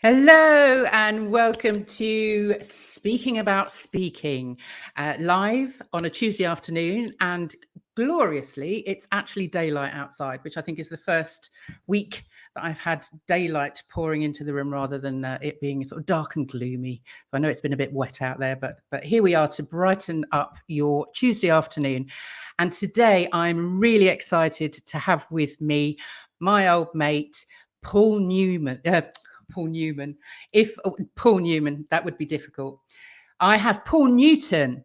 Hello and welcome to Speaking About Speaking, live on a Tuesday afternoon, and gloriously, it's actually daylight outside, which I think is the first week that I've had daylight pouring into the room rather than it being sort of dark and gloomy. So I know it's been a bit wet out there, but here we are to brighten up your Tuesday afternoon. And today I'm really excited to have with me my old mate, Paul Newman. Paul Newman. Paul Newman, that would be difficult. I have Paul Newton,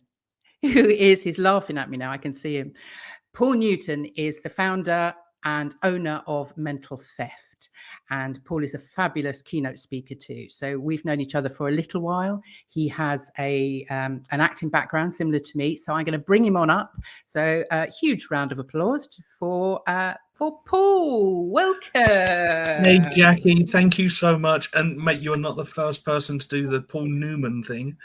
he's laughing at me now. I can see him. Paul Newton is the founder and owner of Mental Theft. And Paul is a fabulous keynote speaker too. So we've known each other for a little while. He has an acting background similar to me. So I'm going to bring him on up. So a huge round of applause for Paul. Welcome. Hey, Jackie, thank you so much. And mate, you're not the first person to do the Paul Newman thing.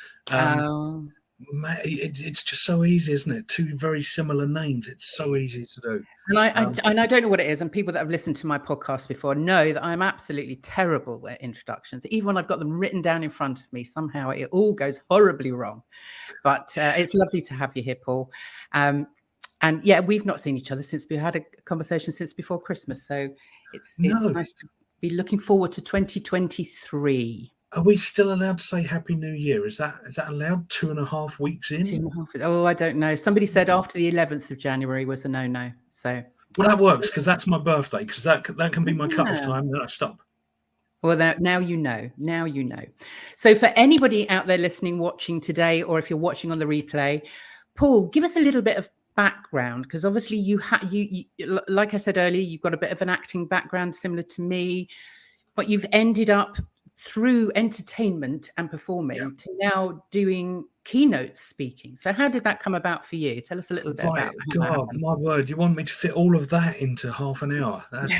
Mate, it's just so easy, isn't it? Two very similar names. It's so easy to do. And I don't know what it is. And people that have listened to my podcast before know that I'm absolutely terrible at introductions. Even when I've got them written down in front of me, somehow it all goes horribly wrong. But it's lovely to have you here, Paul. And yeah, we've not seen each other since we had a conversation since before Christmas. So it's nice to be looking forward to 2023. Are we still allowed to say Happy New Year? Is that allowed 2.5 weeks in? 2.5. Oh, I don't know. Somebody said after the 11th of January was a no. So well, that works because that's my birthday. Because that can be my cut-off time. Then I stop. Well, now you know. Now you know. So for anybody out there listening, watching today, or if you're watching on the replay, Paul, give us a little bit of background, because obviously you like I said earlier, you've got a bit of an acting background similar to me, but you've ended up through entertainment and performing to now doing keynote speaking. So how did that come about for you? Tell us a little bit about that. God, my word, you want me to fit all of that into half an hour? That's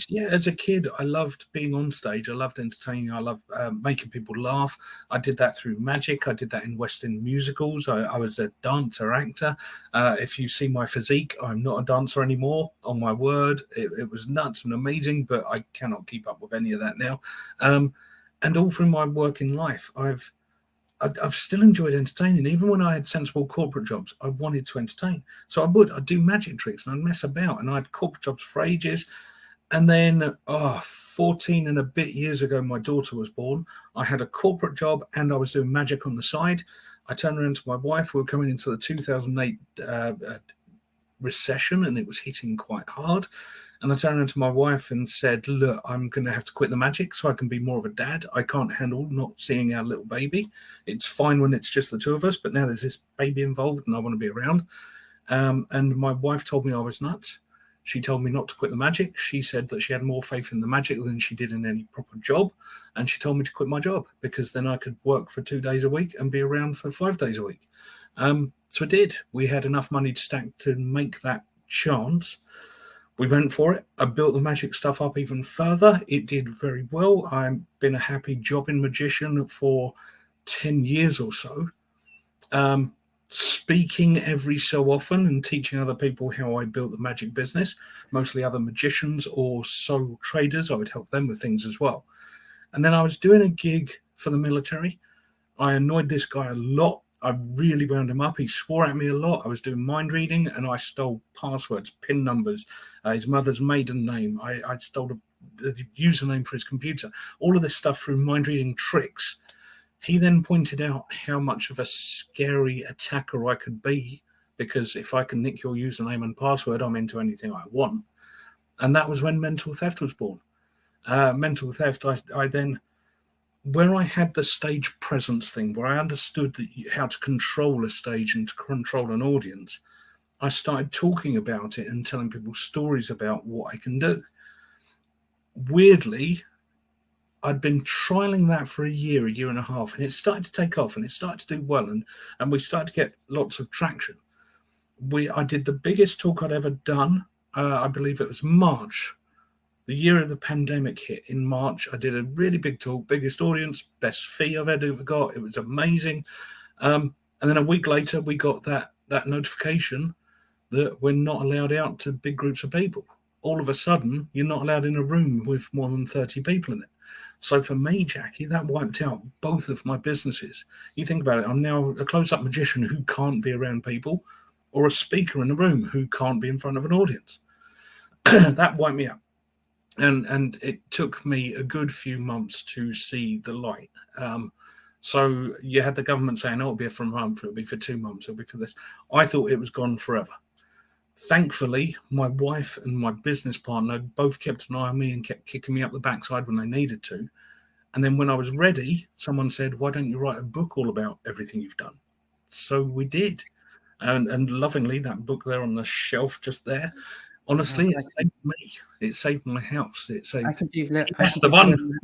yeah, as a kid, I loved being on stage. I loved entertaining. I loved making people laugh. I did that through magic. I did that in West End musicals. I was a dancer, actor. If you see my physique, I'm not a dancer anymore. On my word, it was nuts and amazing, but I cannot keep up with any of that now. And all through my working life, I've still enjoyed entertaining. Even when I had sensible corporate jobs, I wanted to entertain. So I'd do magic tricks and I'd mess about, and I had corporate jobs for ages. And then 14 and a bit years ago, my daughter was born. I had a corporate job and I was doing magic on the side. I turned around to my wife. We were coming into the 2008 recession, and it was hitting quite hard. And I turned around to my wife and said, look, I'm going to have to quit the magic so I can be more of a dad. I can't handle not seeing our little baby. It's fine when it's just the two of us, but now there's this baby involved and I want to be around. And my wife told me I was nuts. She told me not to quit the magic. She said that she had more faith in the magic than she did in any proper job. And she told me to quit my job because then I could work for 2 days a week and be around for 5 days a week. So I did. We had enough money to stack to make that chance. We went for it. I built the magic stuff up even further. It did very well. I've been a happy jobbing magician for 10 years or so. Speaking every so often and teaching other people how I built the magic business, mostly other magicians or sole traders. I would help them with things as well. And then I was doing a gig for the military. I annoyed this guy a lot. I really wound him up. He swore at me a lot. I was doing mind reading and I stole passwords, PIN numbers, his mother's maiden name. I stole the username for his computer, all of this stuff through mind reading tricks. He then pointed out how much of a scary attacker I could be, because if I can nick your username and password, I'm into anything I want. And that was when Mental Theft was born. Mental Theft, I then, where I had the stage presence thing, where I understood how to control a stage and to control an audience, I started talking about it and telling people stories about what I can do. Weirdly, I'd been trialing that for a year and a half, and it started to take off and it started to do well, and we started to get lots of traction. I did the biggest talk I'd ever done. I believe it was March, the year of the pandemic hit. In March, I did a really big talk, biggest audience, best fee I've ever got. It was amazing. And then a week later, we got that notification that we're not allowed out to big groups of people. All of a sudden, you're not allowed in a room with more than 30 people in it. So for me, Jackie, that wiped out both of my businesses. You think about it, I'm now a close-up magician who can't be around people, or a speaker in a room who can't be in front of an audience. That wiped me out. And it took me a good few months to see the light. So you had the government saying, oh, it'll be for a month, it'll be for 2 months, it'll be for this. I thought it was gone forever. Thankfully, my wife and my business partner both kept an eye on me and kept kicking me up the backside when they needed to. And then when I was ready, someone said, why don't you write a book all about everything you've done? So we did. And lovingly, that book there on the shelf just there, honestly, it saved me. It saved my house. It saved... That's the one.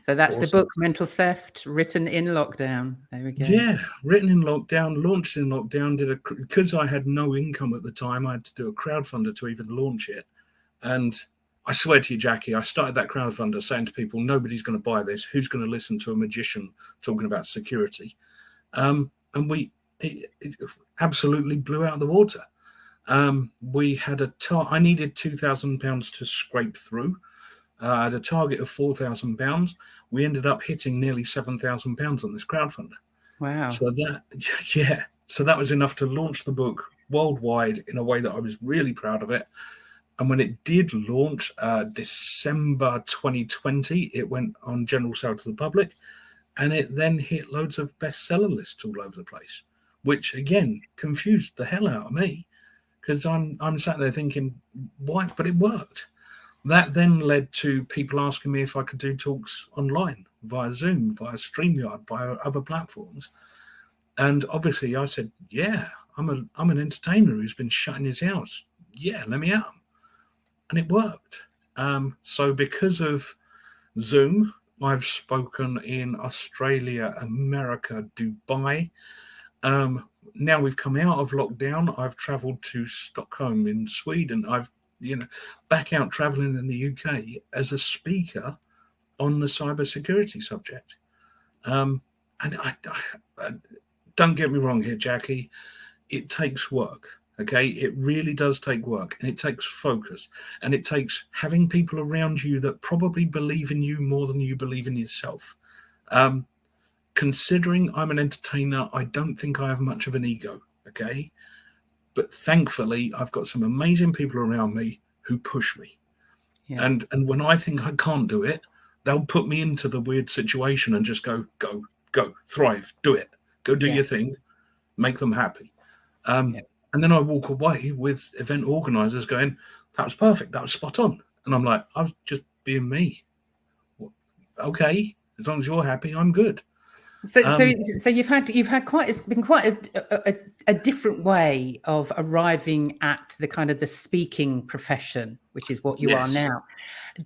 So that's awesome. The book, Mental Theft, written in lockdown. There we go. Yeah, written in lockdown, launched in lockdown. Because I had no income at the time, I had to do a crowdfunder to even launch it. And I swear to you, Jackie, I started that crowdfunder saying to people, nobody's going to buy this. Who's going to listen to a magician talking about security? And it absolutely blew out of the water. We had I needed £2,000 to scrape through. I had a target of £4,000. We ended up hitting nearly £7,000 on this crowdfunder. Wow. So that was enough to launch the book worldwide in a way that I was really proud of it. And when it did launch, December 2020, it went on general sale to the public, and it then hit loads of bestseller lists all over the place, which again confused the hell out of me, because I'm sat there thinking, why? But it worked. That then led to people asking me if I could do talks online via Zoom, via StreamYard, via other platforms. And obviously I said, yeah, I'm an entertainer who's been shut in his house. Yeah, let me out. And it worked. So because of Zoom, I've spoken in Australia, America, Dubai. Now we've come out of lockdown. I've traveled to Stockholm in Sweden. I've back out traveling in the UK as a speaker on the cybersecurity subject. And I don't get me wrong here, Jackie, it takes work. Okay, it really does take work, and it takes focus, and it takes having people around you that probably believe in you more than you believe in yourself. Considering I'm an entertainer, I don't think I have much of an ego. Okay. But thankfully, I've got some amazing people around me who push me. Yeah. And when I think I can't do it, they'll put me into the weird situation and just go, thrive, do it. Go do your thing, make them happy. And then I walk away with event organizers going, that was perfect, that was spot on. And I'm like, I was just being me. Okay, as long as you're happy, I'm good. So you've had it's been quite a different way of arriving at the kind of the speaking profession, which is what you are now.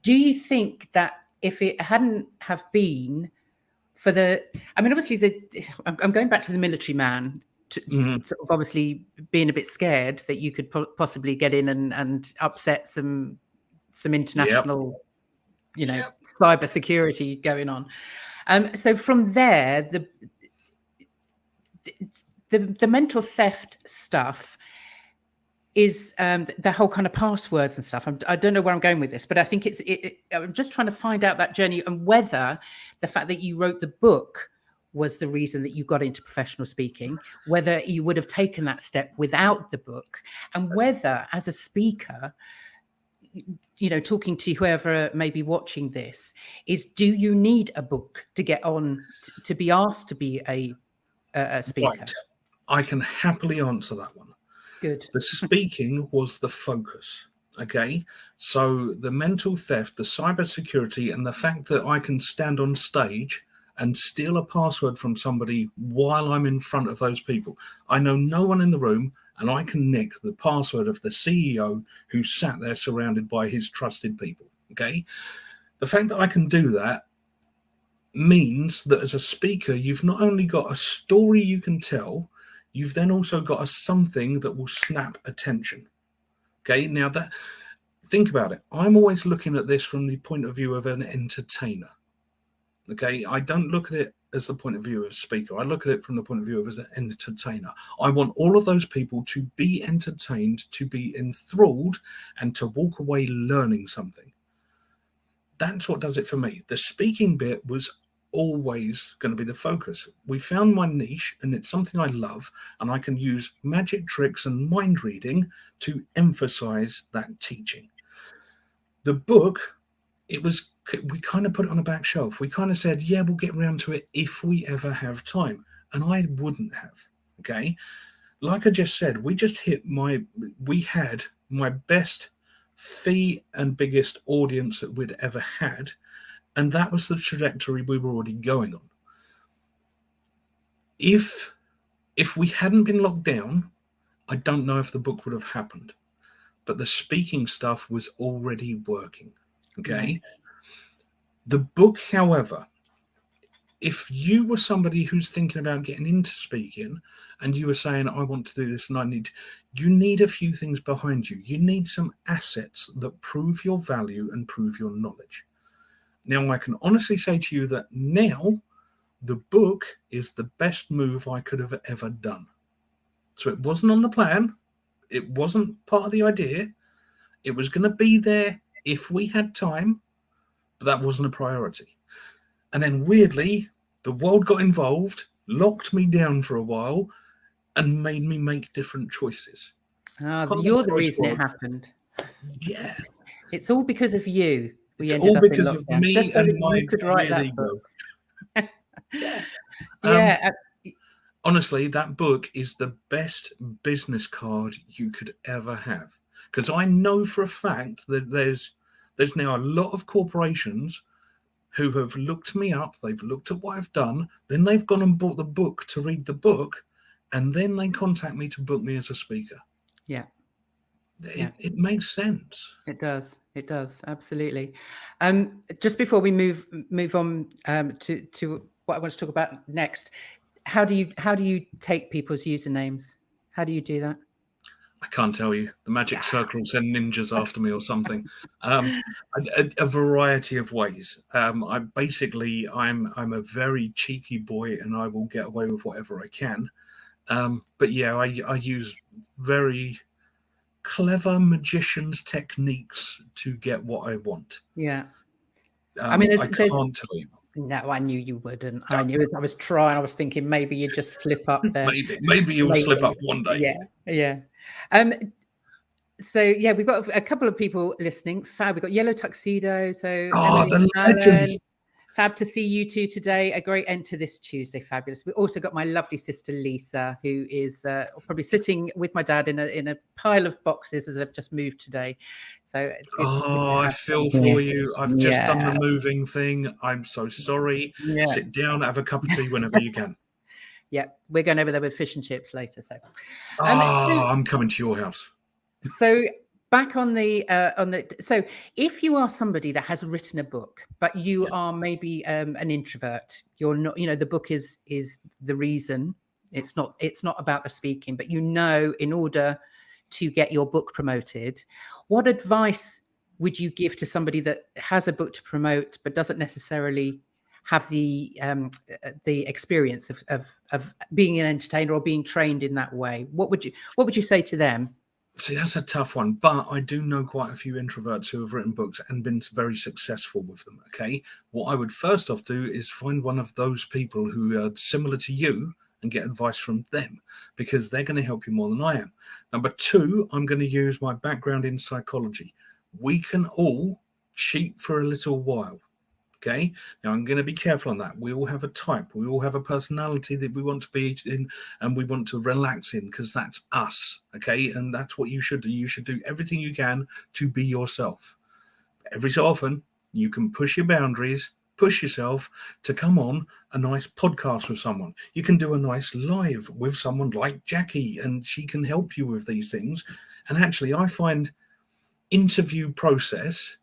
Do you think that if it hadn't have been for obviously I'm going back to the military man, sort of obviously being a bit scared that you could possibly get in and upset some international, cyber security going on. So from there, the mental theft stuff is the whole kind of passwords and stuff. I don't know where I'm going with this, but I think I'm just trying to find out that journey and whether the fact that you wrote the book was the reason that you got into professional speaking, whether you would have taken that step without the book, and whether as a speaker, talking to whoever may be watching this, do you need a book to get on to be asked to be a speaker? Right. I can happily answer that one. Good. The speaking was the focus. Okay. So the mental theft, the cybersecurity, and the fact that I can stand on stage and steal a password from somebody while I'm in front of those people. I know no one in the room, and I can nick the password of the CEO who sat there surrounded by his trusted people. Okay. The fact that I can do that means that as a speaker, you've not only got a story you can tell, you've then also got something that will snap attention. Okay. Now think about it. I'm always looking at this from the point of view of an entertainer. Okay. I don't look at it as the point of view of a speaker. I look at it from the point of view of as an entertainer. I want all of those people to be entertained, to be enthralled, and to walk away learning something. that's what does it for me. The speaking bit was always going to be the focus. We found my niche, and it's something I love, and I can use magic tricks and mind reading to emphasize that teaching. The book, we kind of put it on a back shelf. We kind of said, yeah, we'll get around to it if we ever have time. And I wouldn't have. Okay. Like I just said, we had my best fee and biggest audience that we'd ever had. And that was the trajectory we were already going on. If we hadn't been locked down, I don't know if the book would have happened. But the speaking stuff was already working. Okay. The book, however, if you were somebody who's thinking about getting into speaking and you were saying, I want to do this and you need a few things behind you. You need some assets that prove your value and prove your knowledge. Now, I can honestly say to you that now the book is the best move I could have ever done. So it wasn't on the plan. It wasn't part of the idea. It was going to be there if we had time, but that wasn't a priority. And then weirdly, the world got involved, locked me down for a while, and made me make different choices. You're the reason it happened. Yeah. It's all because of you. It's all because of me just so and that you could write that book. Yeah. Honestly, that book is the best business card you could ever have. Because I know for a fact that there's now a lot of corporations who have looked me up, they've looked at what I've done, then they've gone and bought the book to read the book, and then they contact me to book me as a speaker. Yeah. It makes sense. It does. It does. Absolutely. Just before we move on to what I want to talk about next, how do you take people's usernames? How do you do that? I can't tell you. The magic circle will send ninjas after me or something. A variety of ways. I'm a very cheeky boy, and I will get away with whatever I can. But yeah, I use very clever magician's techniques to get what I want. Yeah. I mean, I can't tell you. No, I knew you wouldn't. I knew. I was trying. I was thinking maybe you'd just slip up there. Maybe you will slip up one day. Yeah. So yeah, we've got a couple of people listening. Fab. We've got Yellow Tuxedo. So the legends. Fab to see you two today. A great end to this Tuesday. Fabulous. We've also got my lovely sister Lisa, who is probably sitting with my dad in a pile of boxes as they've just moved today. So I feel for you. I've just done the moving thing. I'm so sorry. Yeah. Sit down, have a cup of tea whenever you can. Yeah, we're going over there with fish and chips later. So, I'm coming to your house. So back on the so if you are somebody that has written a book, but you are maybe an introvert, you're not, the book is the reason. It's not about the speaking, but in order to get your book promoted, what advice would you give to somebody that has a book to promote but doesn't necessarily have the experience of being an entertainer or being trained in that way? What would you say to them? See, that's a tough one, but I do know quite a few introverts who have written books and been very successful with them. Okay, what I would first off do is find one of those people who are similar to you and get advice from them, because they're going to help you more than I am. Number two, I'm going to use my background in psychology. We can all cheat for a little while. Okay, now I'm going to be careful on that. We all have a type. We all have a personality that we want to be in and we want to relax in, because that's us. Okay, and that's what you should do. You should do everything you can to be yourself. Every so often, you can push your boundaries, push yourself to come on a nice podcast with someone. You can do a nice live with someone like Jackie, and she can help you with these things. And actually, I find interview process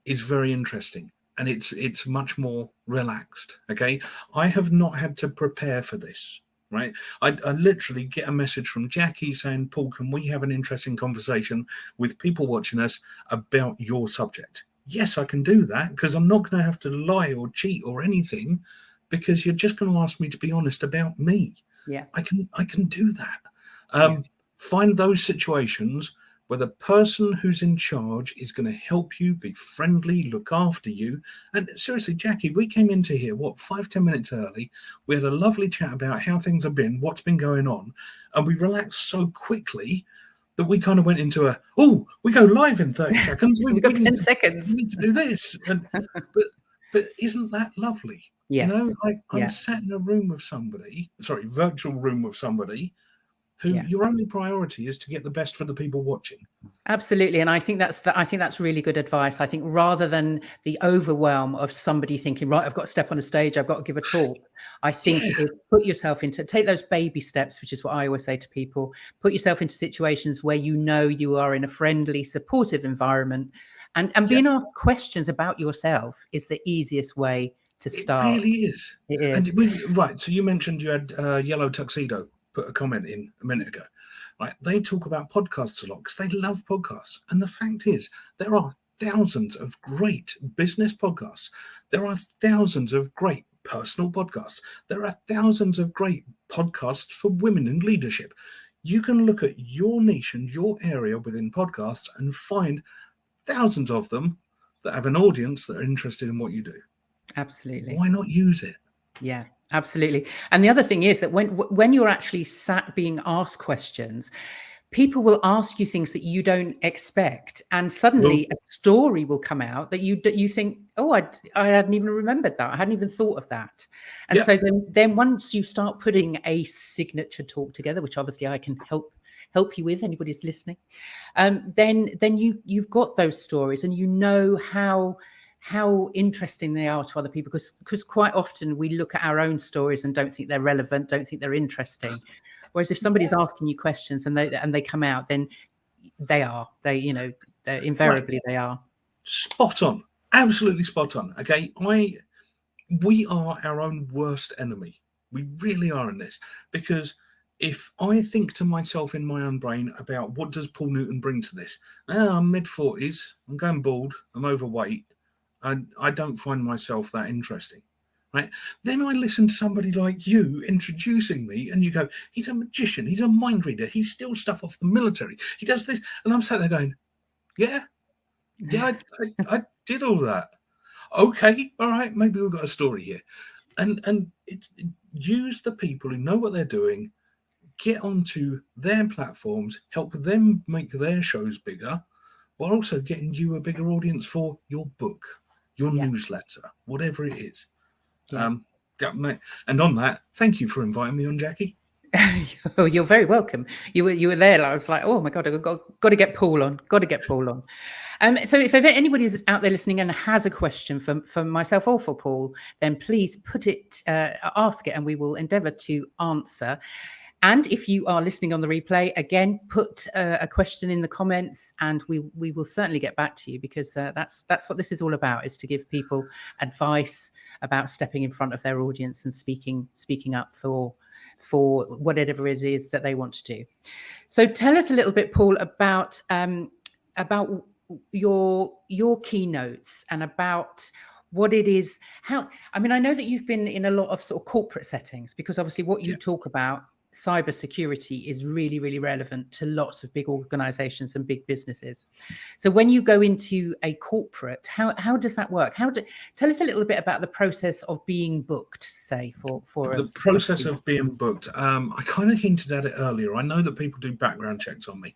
is very interesting. And it's much more relaxed. Okay, I have not had to prepare for this. Right, I literally get a message from Jackie saying, "Paul, can we have an interesting conversation with people watching us about your subject?" Yes, I can do that, because I'm not going to have to lie or cheat or anything, because you're just going to ask me to be honest about me. Yeah, I can do that. Find those situations, where the person who's in charge is going to help you, be friendly, look after you. And seriously, Jackie, we came into here, 5-10 minutes early. We had a lovely chat about how things have been, what's been going on. And we relaxed so quickly that we kind of went into we go live in 30 seconds. We've got 10 seconds. We need to do this. But isn't that lovely? Yes. You know, I'm sat in a room with somebody, virtual room with somebody who your only priority is to get the best for the people watching. Absolutely. And I think that's really good advice. I think rather than the overwhelm of somebody thinking, right, I've got to step on a stage, I've got to give a talk, I think is put yourself take those baby steps, which is what I always say to people, put yourself into situations where you know you are in a friendly, supportive environment, and being asked questions about yourself is the easiest way to start. It really is. It is. Right. So you mentioned you had Yellow Tuxedo put a comment in a minute ago. Right, they talk about podcasts a lot because they love podcasts. And the fact is, there are thousands of great business podcasts. There are thousands of great personal podcasts. There are thousands of great podcasts for women in leadership. You can look at your niche and your area within podcasts and find thousands of them that have an audience that are interested in what you do. Absolutely. Why not use it? Yeah, absolutely. And the other thing is that when you're actually sat being asked questions, people will ask you things that you don't expect, and suddenly a story will come out that you think, oh, I hadn't even remembered that. I hadn't even thought of that. And so then once you start putting a signature talk together, which obviously I can help you with, anybody's listening, then you've got those stories, and you know how interesting they are to other people, because quite often we look at our own stories and don't think they're relevant, don't think they're interesting. Whereas if somebody's asking you questions and they come out, then they're invariably they are. Spot on. Absolutely spot on. Okay. We are our own worst enemy. We really are in this, because if I think to myself in my own brain about what does Paul Newton bring to this, I'm mid-40s, I'm going bald, I'm overweight, I don't find myself that interesting, right? Then I listen to somebody like you introducing me, and you go, he's a magician, he's a mind reader, he steals stuff off the military, he does this, and I'm sat there going, I did all that. Okay, all right, maybe we've got a story here. And use the people who know what they're doing, get onto their platforms, help them make their shows bigger, while also getting you a bigger audience for your book, your newsletter, whatever it is. And on that, thank you for inviting me on, Jackie. Oh, you're very welcome. You were there. I was like, oh my God, I've got to get Paul on. So if anybody's out there listening and has a question for myself or for Paul, then please ask it, and we will endeavour to answer. And if you are listening on the replay, again, put a question in the comments, and we will certainly get back to you, because that's what this is all about, is to give people advice about stepping in front of their audience and speaking up for whatever it is that they want to do. So tell us a little bit, Paul, about your keynotes and about what it is. I know that you've been in a lot of sort of corporate settings, because obviously what you talk about, cybersecurity, is really, really relevant to lots of big organizations and big businesses. So when you go into a corporate, how does that work? Tell us a little bit about the process of being booked, say, for the process of being booked. I kind of hinted at it earlier. I know that people do background checks on me.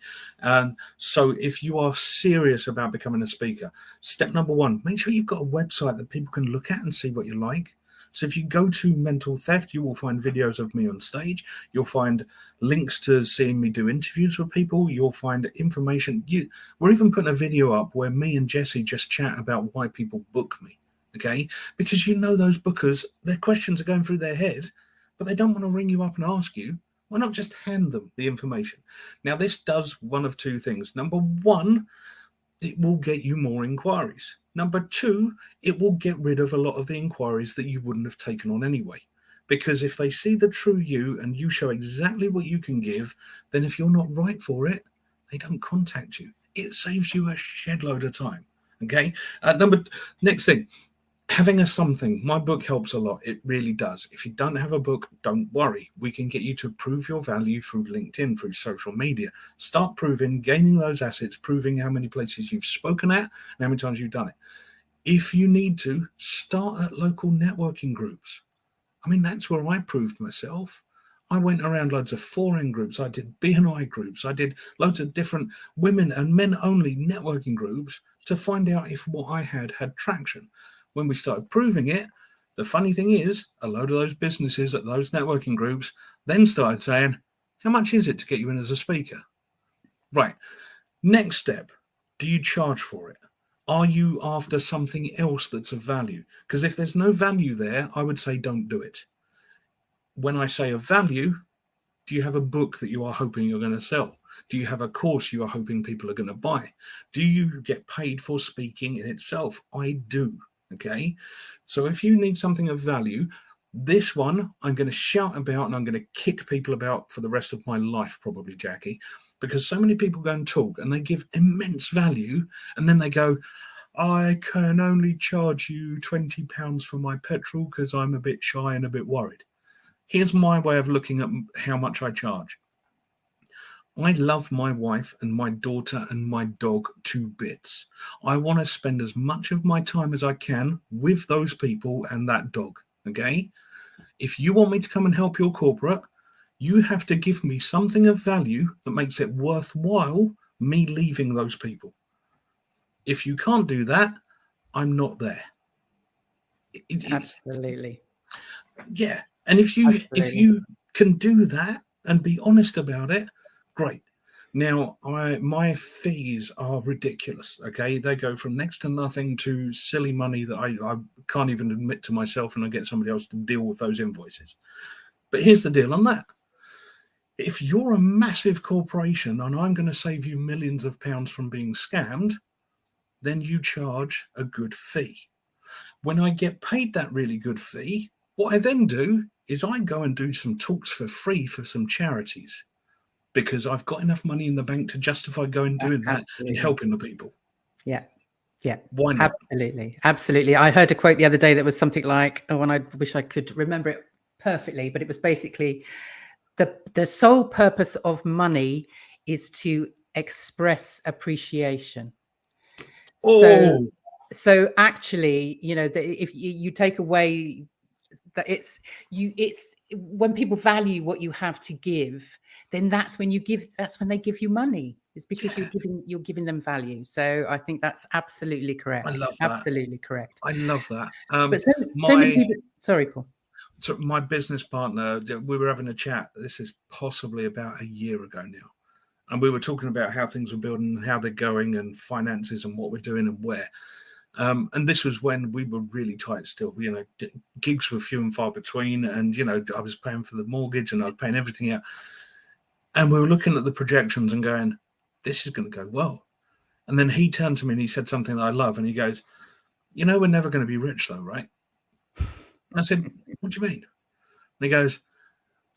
So if you are serious about becoming a speaker, step number one, make sure you've got a website that people can look at and see what you like. So if you go to Mental Theft, you will find videos of me on stage. You'll find links to seeing me do interviews with people. You'll find information. We're even putting a video up where me and Jesse just chat about why people book me, okay? Because those bookers, their questions are going through their head, but they don't want to ring you up and ask you. Why not just hand them the information? Now, this does one of two things. Number one, it will get you more inquiries. Number two, it will get rid of a lot of the inquiries that you wouldn't have taken on anyway. Because if they see the true you and you show exactly what you can give, then if you're not right for it, they don't contact you. It saves you a shed load of time. Okay. Next thing, Having a something, my book helps a lot. It really does. If you don't have a book, don't worry. We can get you to prove your value through LinkedIn, through social media. Start proving, gaining those assets, proving how many places you've spoken at and how many times you've done it. If you need to, start at local networking groups. I mean, that's where I proved myself. I went around loads of foreign groups. I did BNI groups. I did loads of different women and men only networking groups to find out if what I had traction. When we started proving it, the funny thing is, a load of those businesses at those networking groups then started saying, how much is it to get you in as a speaker? Right. Next step, do you charge for it? Are you after something else that's of value? Because if there's no value there, I would say don't do it. When I say of value, do you have a book that you are hoping you're going to sell? Do you have a course you are hoping people are going to buy? Do you get paid for speaking in itself? I do. Okay. So if you need something of value, this one I'm going to shout about and I'm going to kick people about for the rest of my life, probably, Jackie, because so many people go and talk and they give immense value and then they go, I can only charge you £20 for my petrol because I'm a bit shy and a bit worried. Here's my way of looking at how much I charge. I love my wife and my daughter and my dog to bits. I want to spend as much of my time as I can with those people and that dog, okay? If you want me to come and help your corporate, you have to give me something of value that makes it worthwhile me leaving those people. If you can't do that, I'm not there. Absolutely. Yeah. And if you can do that and be honest about it, great. Now, my fees are ridiculous, okay? They go from next to nothing to silly money that I can't even admit to myself, and I get somebody else to deal with those invoices. But here's the deal on that. If you're a massive corporation and I'm going to save you millions of pounds from being scammed, then you charge a good fee. When I get paid that really good fee, what I then do is I go and do some talks for free for some charities, because I've got enough money in the bank to justify going doing that and helping the people. Yeah. Yeah. Why not? Absolutely. Absolutely. I heard a quote the other day that was something like, oh, and I wish I could remember it perfectly, but it was basically the sole purpose of money is to express appreciation. So actually, you know, if you take away that, it's when people value what you have to give, then that's when they give you money. It's because you're giving them value. So I think that's absolutely correct. I love that. Absolutely correct. I love that. But so many people. Sorry, Paul. So my business partner, we were having a chat. This is possibly about a year ago now. And we were talking about how things were building and how they're going and finances and what we're doing and where. And this was when we were really tight still. You know, gigs were few and far between. And, you know, I was paying for the mortgage and I was paying everything out. And we were looking at the projections and going, this is going to go well. And then he turned to me and he said something that I love. And he goes, you know, we're never going to be rich though, right? And I said, what do you mean? And he goes,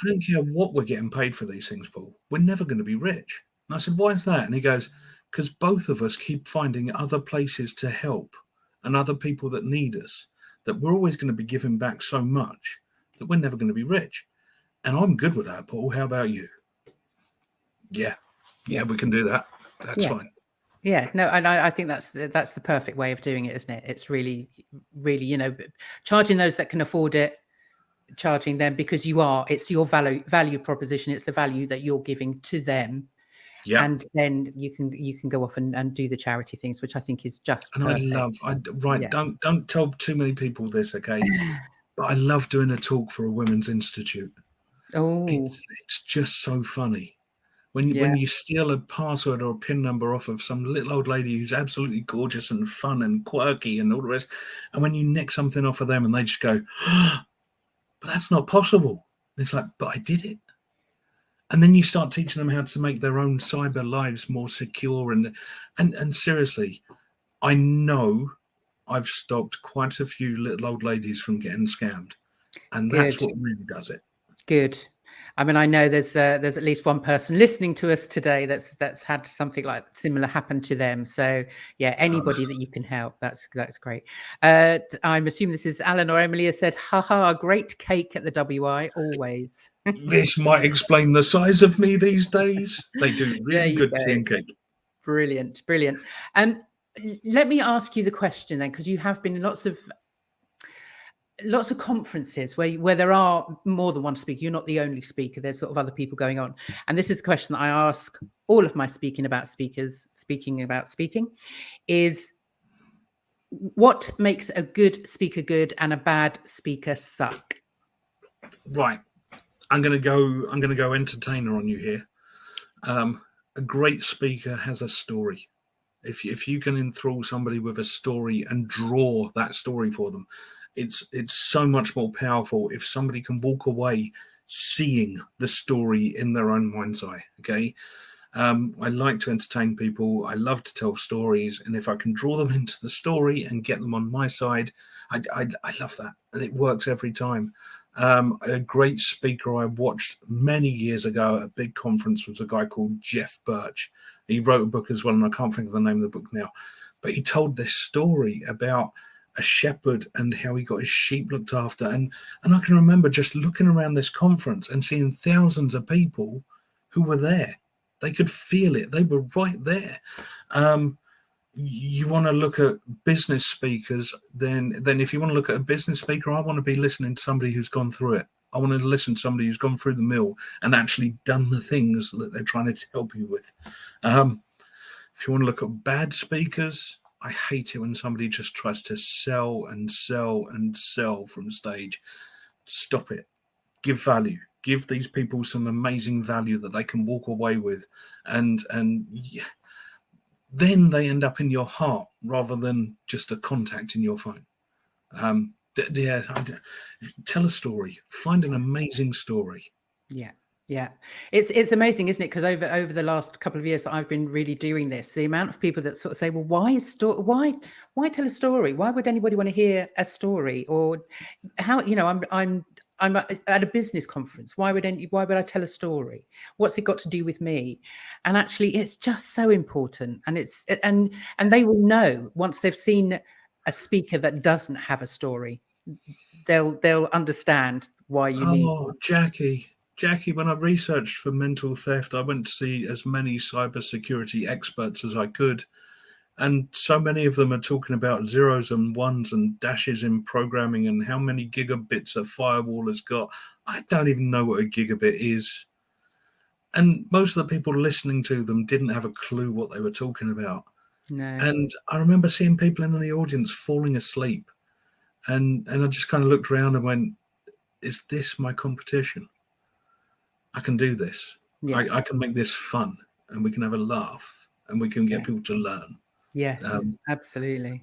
I don't care what we're getting paid for these things, Paul. We're never going to be rich. And I said, why is that? And he goes, because both of us keep finding other places to help and other people that need us, that we're always going to be giving back so much that we're never going to be rich. And I'm good with that, Paul. How about you? Yeah, we can do that. That's fine. Yeah, no, and I think that's the perfect way of doing it, isn't it? It's really, really, you know, charging those that can afford it, charging them because it's your value proposition. It's the value that you're giving to them. Yeah. And then you can go off and do the charity things, which I think is just perfect. Don't tell too many people this, okay? But I love doing a talk for a women's institute. Oh, it's just so funny. When you steal a password or a PIN number off of some little old lady who's absolutely gorgeous and fun and quirky and all the rest, and when you nick something off of them and they just go, oh, but that's not possible. And it's like, but I did it. And then you start teaching them how to make their own cyber lives more secure. And seriously, I know I've stopped quite a few little old ladies from getting scammed. And that's what really does it. Good. I mean, I know there's at least one person listening to us today that's had something like similar happen to them. So yeah, anybody that you can help, that's great. I'm assuming this is Alan or Emily has said, haha, great cake at the WI always. This might explain the size of me these days. They do There really you good go. tea and cake. Brilliant. Let me ask you the question then, because you have been in lots of conferences where there are more than one speaker. You're not the only speaker. There's sort of other people going on. And this is the question that I ask all of my speaking about speaking is, what makes a good speaker good and a bad speaker suck? Right. I'm gonna go entertainer on you here. A great speaker has a story. If you can enthrall somebody with a story and draw that story for them, it's so much more powerful if somebody can walk away seeing the story in their own mind's eye. Okay. I like to entertain people. I love to tell stories, and if I can draw them into the story and get them on my side, I love that, and it works every time. A great speaker I watched many years ago at a big conference was a guy called Jeff Birch. He wrote a book as well, and I can't think of the name of the book now, but he told this story about a shepherd and how he got his sheep looked after. And I can remember just looking around this conference and seeing thousands of people who were there. They could feel it. They were right there. You want to look at business speakers, then if you want to look at a business speaker, I want to be listening to somebody who's gone through it. I want to listen to somebody who's gone through the mill and actually done the things that they're trying to help you with. If you want to look at bad speakers, I hate it when somebody just tries to sell and sell and sell from stage. Stop it. Give value. Give these people some amazing value that they can walk away with, and yeah, then they end up in your heart rather than just a contact in your phone. Tell a story. Find an amazing story. Yeah, it's amazing, isn't it? Because over the last couple of years that I've been really doing this, the amount of people that sort of say, "Well, why tell a story? Why would anybody want to hear a story?" Or how, I'm at a business conference. Why would I tell a story? What's it got to do with me? And actually, it's just so important. And and they will know once they've seen a speaker that doesn't have a story. They'll understand why you need. Oh, Jackie, when I researched for mental theft, I went to see as many cybersecurity experts as I could. And so many of them are talking about zeros and ones and dashes in programming and how many gigabits a firewall has got. I don't even know what a gigabit is. And most of the people listening to them didn't have a clue what they were talking about. No. And I remember seeing people in the audience falling asleep. And I just kind of looked around and went, is this my competition? I can do this. Yeah. I can make this fun, and we can have a laugh, and we can get people to learn. Yes, absolutely.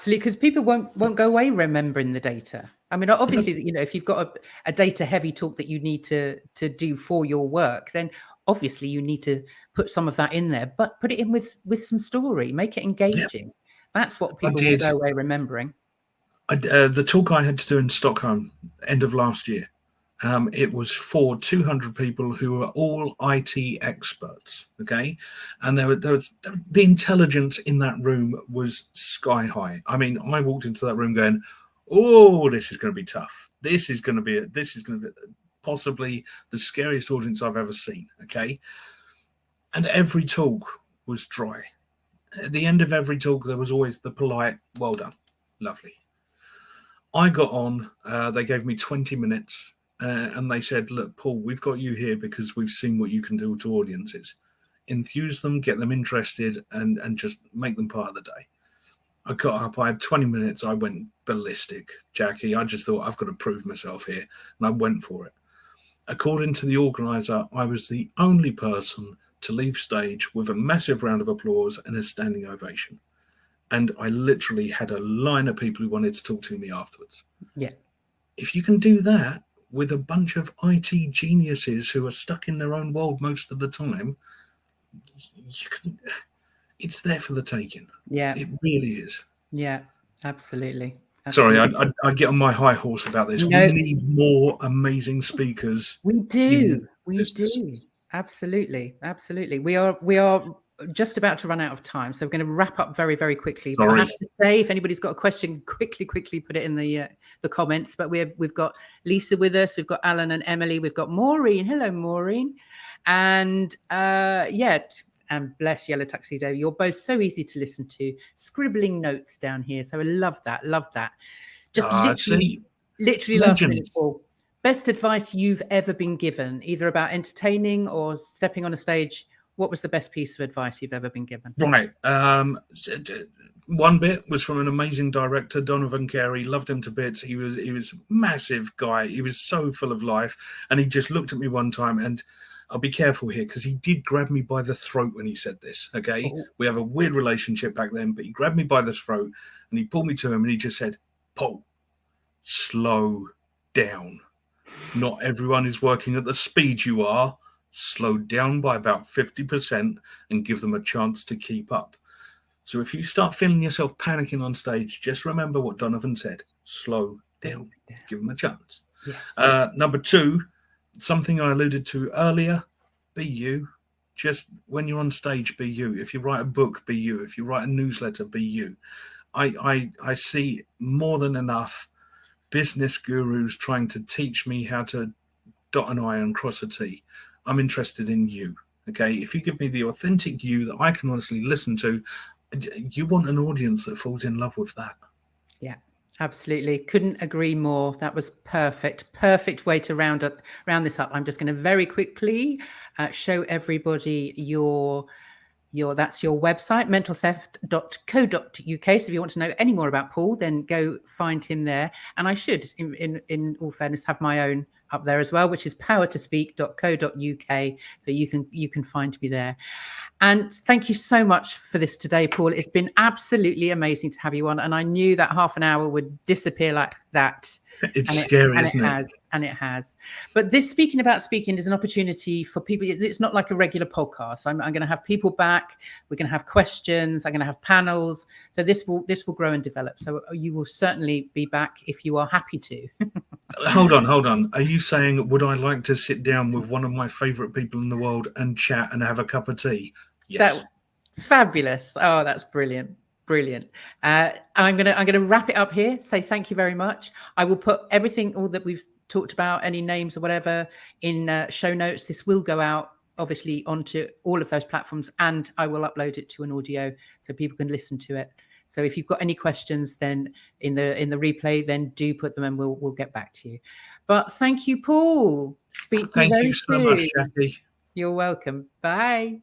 Because people won't go away remembering the data. I mean, obviously, if you've got a data heavy talk that you need to do for your work, then obviously you need to put some of that in there, but put it in with some story, make it engaging. That's what people will go away remembering. The talk I had to do in Stockholm, end of last year, it was for 200 people who were all IT experts, okay? And there was the intelligence in that room was sky high. I mean, I walked into that room going, oh, this is going to be tough. This is going to be possibly the scariest audience I've ever seen, okay? And every talk was dry. At the end of every talk, there was always the polite, well done, lovely. I got on, they gave me 20 minutes, and they said, look, Paul, we've got you here because we've seen what you can do to audiences. Enthuse them, get them interested, and just make them part of the day. I got up, I had 20 minutes, I went ballistic, Jackie. I just thought, I've got to prove myself here, and I went for it. According to the organizer, I was the only person to leave stage with a massive round of applause and a standing ovation. And I literally had a line of people who wanted to talk to me afterwards. Yeah. If you can do that with a bunch of IT geniuses who are stuck in their own world most of the time, you can. It's there for the taking. Yeah. It really is. Yeah, absolutely. Sorry, Absolutely. I get on my high horse about this. No, We need more amazing speakers we in do. We business. do. Absolutely. Absolutely. We are just about to run out of time, so we're going to wrap up very, very quickly. But I have Sorry. to say, if anybody's got a question, quickly put it in the comments. But we've got Lisa with us, we've got Alan and Emily, we've got Maureen. Hello, Maureen, and and bless Yellow Tuxedo. You're both so easy to listen to, scribbling notes down here. So I love that. Love that. Just literally last minute, Legends. Paul. Best advice you've ever been given, either about entertaining or stepping on a stage. What was the best piece of advice you've ever been given? Right. One bit was from an amazing director, Donovan Carey. Loved him to bits. He was a massive guy. He was so full of life. And he just looked at me one time, and I'll be careful here because he did grab me by the throat when he said this. Okay. Oh. We have a weird relationship back then, but he grabbed me by the throat and he pulled me to him and he just said, "Paul, slow down. Not everyone is working at the speed you are. Slow down by about 50% and give them a chance to keep up." So if you start feeling yourself panicking on stage, just remember what Donovan said. Slow down. Give them a chance. Yes. Number two, something I alluded to earlier, be you. Just when you're on stage, be you. If you write a book, be you. If you write a newsletter, be you. I see more than enough business gurus trying to teach me how to dot an I and cross a T. I'm interested in you. Okay. If you give me the authentic you that I can honestly listen to, you want an audience that falls in love with that. Yeah, absolutely. Couldn't agree more. That was perfect. Perfect way to round this up. I'm just going to very quickly show everybody your that's your website, mentaltheft.co.uk. So if you want to know any more about Paul, then go find him there. And I should, in all fairness, have my own up there as well, which is powertospeak.co.uk. So you can find me there. And thank you so much for this today, Paul. It's been absolutely amazing to have you on. And I knew that half an hour would disappear like that. It's scary, isn't it? And it has. But this Speaking About Speaking is an opportunity for people. It's not like a regular podcast. I'm going to have people back. We're going to have questions. I'm going to have panels. So this will grow and develop. So you will certainly be back if you are happy to. Hold on. Are you saying, would I like to sit down with one of my favorite people in the world and chat and have a cup of tea? Yes. Fabulous. Oh, that's brilliant. Brilliant. I'm gonna wrap it up here. Say thank you very much. I will put everything, all that we've talked about, any names or whatever, in show notes. This will go out obviously onto all of those platforms, and I will upload it to an audio so people can listen to it. So if you've got any questions, then in the replay, then do put them, and we'll get back to you. But thank you, Paul. Thank you so much, Jackie. You're welcome. Bye.